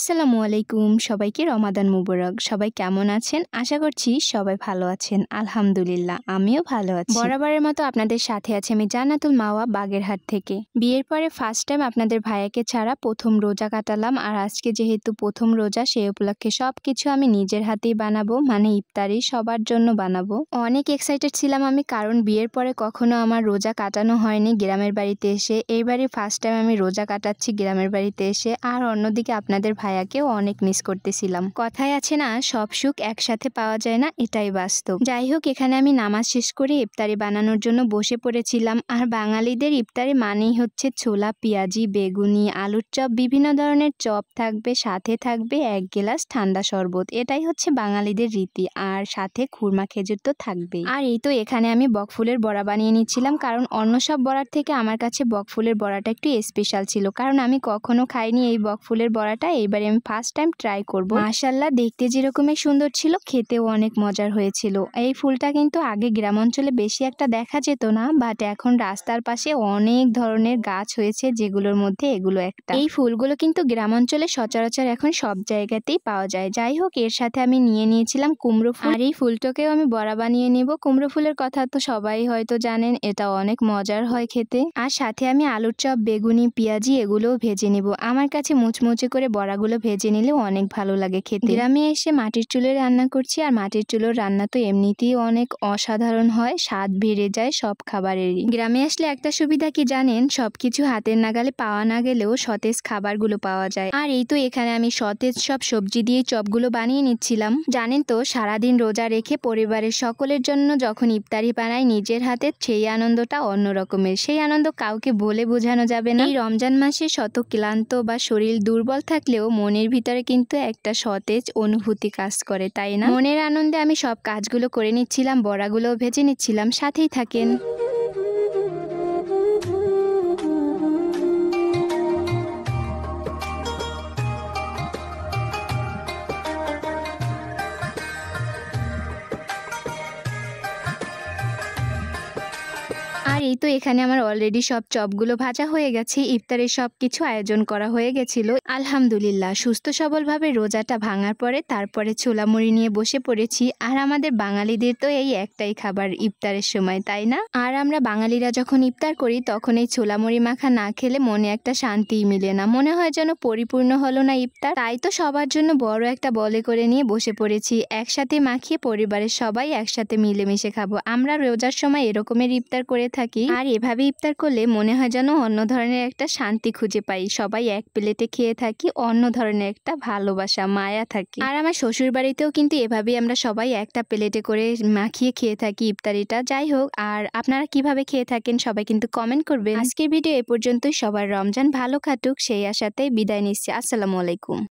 আসসালামু আলাইকুম, সবাইকে রমাদান মুবারক। সবাই কেমন আছেন? আশা করছি সবাই ভালো আছেন। আলহামদুলিল্লাহ, আমিও ভালো আছি। বরাবরের মতো আপনাদের সাথে আছে আমি জান্নাতুল মাওয়া বাগেরহাট থেকে। বিয়ের পরে ফার্স্ট টাইম আপনাদের ভাইয়াকে ছাড়া প্রথম রোজা কাটালাম। আর আজকে যেহেতু প্রথম রোজা, সেই উপলক্ষে সবকিছু আমি নিজের হাতেই বানাবো, মানে ইফতারি সবার জন্য বানাবো। অনেক এক্সাইটেড ছিলাম আমি, কারণ বিয়ের পরে কখনো আমার রোজা কাটানো হয়নি গ্রামের বাড়িতে এসে। এইবারই ফার্স্ট টাইম আমি রোজা কাটাচ্ছি গ্রামের বাড়িতে এসে। আর অন্যদিকে আপনাদের ভাইয়াকেও অনেক মিস করতেছিলাম। কথায় আছে না, সব সুখ একসাথে পাওয়া যায় না, এটাই বাস্তব। যাই হোক, এখানে আমি নামাজ শেষ করে ইফতারি বানানোর জন্য বসে পড়েছিলাম। আর বাঙালিদের ইফতারি মানেই হচ্ছে ছোলা, পেঁয়াজি, বেগুনি, আলুর চপ, বিভিন্ন ধরনের চপ থাকবে, সাথে থাকবে এক গ্লাস ঠান্ডা শরবত। এটাই হচ্ছে বাঙালিদের রীতি। আর সাথে খুরমা খেজুর তো থাকবেই। আর এই তো এখানে আমি বকফুলের বড়া বানিয়ে নিচ্ছিলাম, কারণ অন্য সব বড়ার থেকে আমার কাছে বকফুলের বড়াটা একটু স্পেশাল ছিল, কারণ আমি কখনো খাইনি এই বকফুলের বড়াটা। এইবারে আমি ফার্স্ট টাইম ট্রাই করব। মাশাআল্লাহ, দেখতে যেরকমই সুন্দর ছিল, খেতেও অনেক মজার হয়েছিল। এই ফুলটা কিন্তু আগে গ্রাম অঞ্চলে বেশি একটা দেখা যেত না, বাট এখন রাস্তার পাশে অনেক ধরনের গাছ হয়েছে, যেগুলোর মধ্যে এগুলো একটা। এই ফুলগুলো কিন্তু গ্রাম অঞ্চলে সচরাচর এখন সব জায়গাতেই পাওয়া যায়। যাই হোক, এর সাথে আমি নিয়ে নিয়েছিলাম কুমড়ো ফুল। আর এই ফুলটাকেও আমি বড়া বানিয়ে নিব। কুমড়ো ফুলের কথা তো সবাই হয়তো জানেন, এটা অনেক মজার হয় খেতে। আর সাথে আমি আলুর চপ, বেগুনি, পেঁয়াজি এগুলোও ভেজে নিব। আমার কাছে মুচমুচে করে বড়াগুলো ভেজে নিলেও অনেক ভালো লাগে খেতে। গ্রামে এসে মাটির চুলে রান্না করছি, আর মাটির চুলোর রান্না তো এমনিতেই অনেক অসাধারণ হয়, স্বাদ বেড়ে যায় সব খাবারেরই। গ্রামে আসলে একটা সুবিধা কি জানেন, সবকিছু হাতের নাগালে পাওয়া না গেলেও সতেজ খাবারগুলো পাওয়া যায়। আর এই তো এখানে আমি সতেজ সব সবজি দিয়ে চপগুলো বানিয়ে নিচ্ছিলাম। জানেন তো, সারাদিন রোজা রেখে পরিবারের সকলের জন্য যখন ইফতারি বানাই নিজের হাতে, সেই আনন্দটা অন্য রকমের। সেই আনন্দ কাউকে বলে বোঝানো যাবে না। এই রমজান মাসে শত ক্লান্ত বা শরীর দুর্বল থাকলেও মনের ভিতরে কিন্তু একটা সতেজ অনুভূতি কাজ করে, তাই না? মনের আনন্দে আমি সব কাজগুলো করে নিচ্ছিলাম, বড়াগুলোও ভেজে নিচ্ছিলাম। সাথেই থাকেন। আর এই তো এখানে আমার অলরেডি সব চপগুলো ভাজা হয়ে গেছে। ইফতারের সবকিছু আয়োজন করা হয়ে গেছিল। আলহামদুলিল্লাহ, সুস্থ সবলভাবে রোজাটা ভাঙার পরে তারপরে ছোলা মুড়ি নিয়ে বসে পড়েছি। আর আমাদের বাঙালিদের তো এই একটাই খাবার ইফতারের সময়, তাই না? আর আমরা বাঙালিরা যখন ইফতার করি, তখন এই ছোলা মুড়ি মাখা না খেলে মনে একটা শান্তিই মিলে না, মনে হয় যেন পরিপূর্ণ হলো না ইফতার। তাই তো সবার জন্য বড় একটা বলে করে নিয়ে বসে পড়েছি, একসাথে মাখিয়ে পরিবারের সবাই একসাথে মিলেমিশে খাবো। আমরা রোজার সময় এরকমের ইফতার করে থাকি। আর এভাবে ইফতার করলে মনে হয় যেন অন্য ধরনের একটা শান্তি খুঁজে পাই। সবাই এক প্লেটে খেয়ে থাকি, অন্য ধরনের একটা ভালোবাসা, মায়া থাকে। আর আমার শ্বশুর বাড়িতেও কিন্তু এভাবেই আমরা সবাই একটা প্লেটে করে মাখিয়ে খেয়ে থাকি ইফতারিটা। যাই হোক, আর আপনারা কিভাবে খেয়ে থাকেন সবাই কিন্তু কমেন্ট করবেন। আজকের ভিডিও এ পর্যন্তই। সবার রমজান ভালো কাটুক সেই আশাতেই বিদায় নিচ্ছি। আসসালামু আলাইকুম।